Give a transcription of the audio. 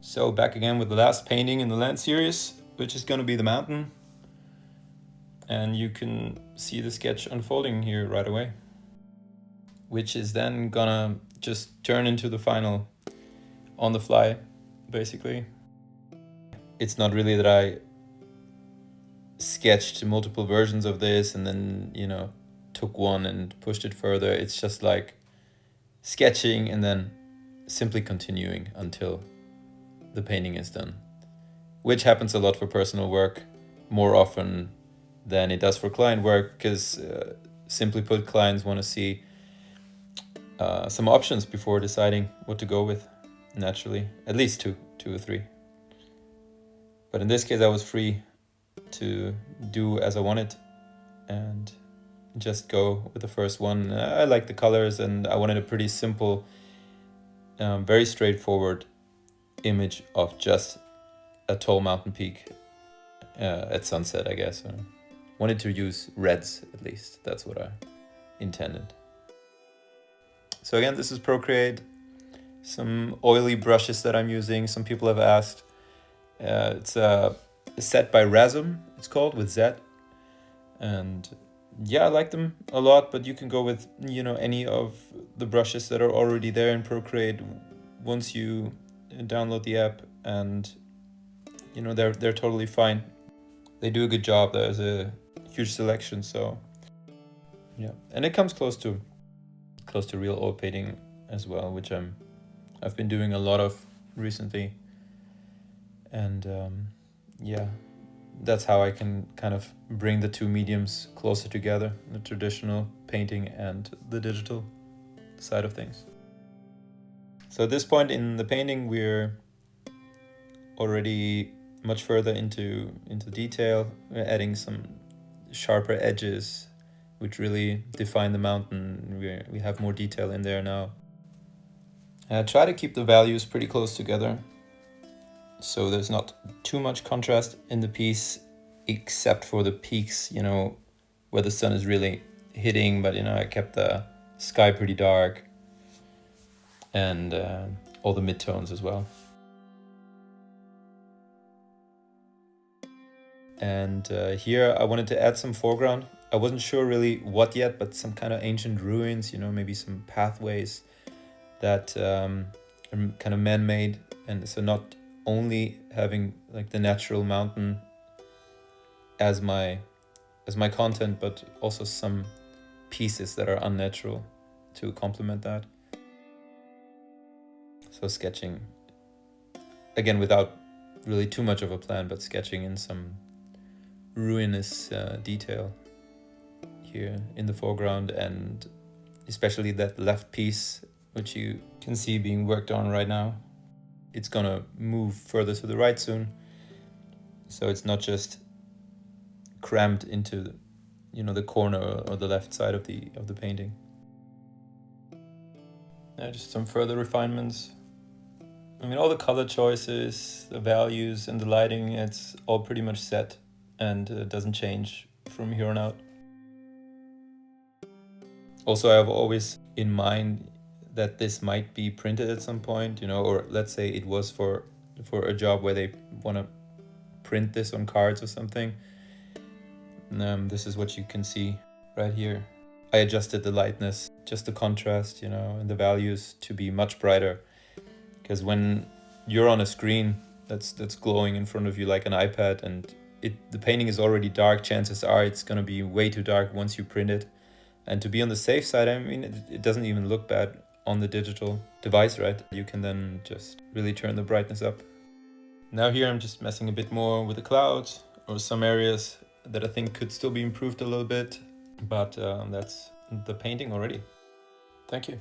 So back again with the last painting in the land series, which is going to be the mountain. And you can see the sketch unfolding here right away, which is then gonna just turn into the final on the fly, basically. It's not really that I sketched multiple versions of this and then, took one and pushed it further. It's just like sketching and then simply continuing until the painting is done, which happens a lot for personal work, more often than it does for client work, because simply put, clients want to see some options before deciding what to go with, naturally, at least two or three. But in this case, I was free to do as I wanted and just go with the first one. I like the colors, and I wanted a pretty simple, very straightforward image of just a tall mountain peak at sunset, I guess. Wanted to use reds, at least. That's what I intended. So again, this is Procreate. Some oily brushes that I'm using. Some people have asked. It's a set by Razum, it's called, with Z. And yeah, I like them a lot, but you can go with, any of the brushes that are already there in Procreate once you download the app, and they're totally fine. They do a good job. There's a huge selection, so yeah, and it comes close to real oil painting as well, which I've been doing a lot of recently, and yeah, that's how I can kind of bring the two mediums closer together, the traditional painting and the digital side of things. So at this point in the painting, we're already much further into detail. We're adding some sharper edges which really define the mountain. We have more detail in there now. Try to keep the values pretty close together, so there's not too much contrast in the piece, except for the peaks, where the sun is really hitting, but I kept the sky pretty dark, and all the midtones as well. And here I wanted to add some foreground. I wasn't sure really what yet, but some kind of ancient ruins, maybe some pathways that are kind of man-made, and so not only having like the natural mountain as my content, but also some pieces that are unnatural to complement that. So sketching, again, without really too much of a plan, but sketching in some ruinous detail here in the foreground, and especially that left piece, which you can see being worked on right now. It's gonna move further to the right soon, so it's not just crammed into the corner or the left side of the painting. Just some further refinements. All the color choices, the values, and the lighting, it's all pretty much set, and doesn't change from here on out. Also, I have always in mind that this might be printed at some point, or let's say it was for a job where they want to print this on cards or something. This is what you can see right here. I adjusted the lightness, just the contrast, and the values to be much brighter, because when you're on a screen that's glowing in front of you like an iPad, and the painting is already dark, chances are it's going to be way too dark once you print it. And to be on the safe side, it doesn't even look bad on the digital device, right? You can then just really turn the brightness up. Now here I'm just messing a bit more with the clouds, or some areas that I think could still be improved a little bit, but that's the painting already. Thank you.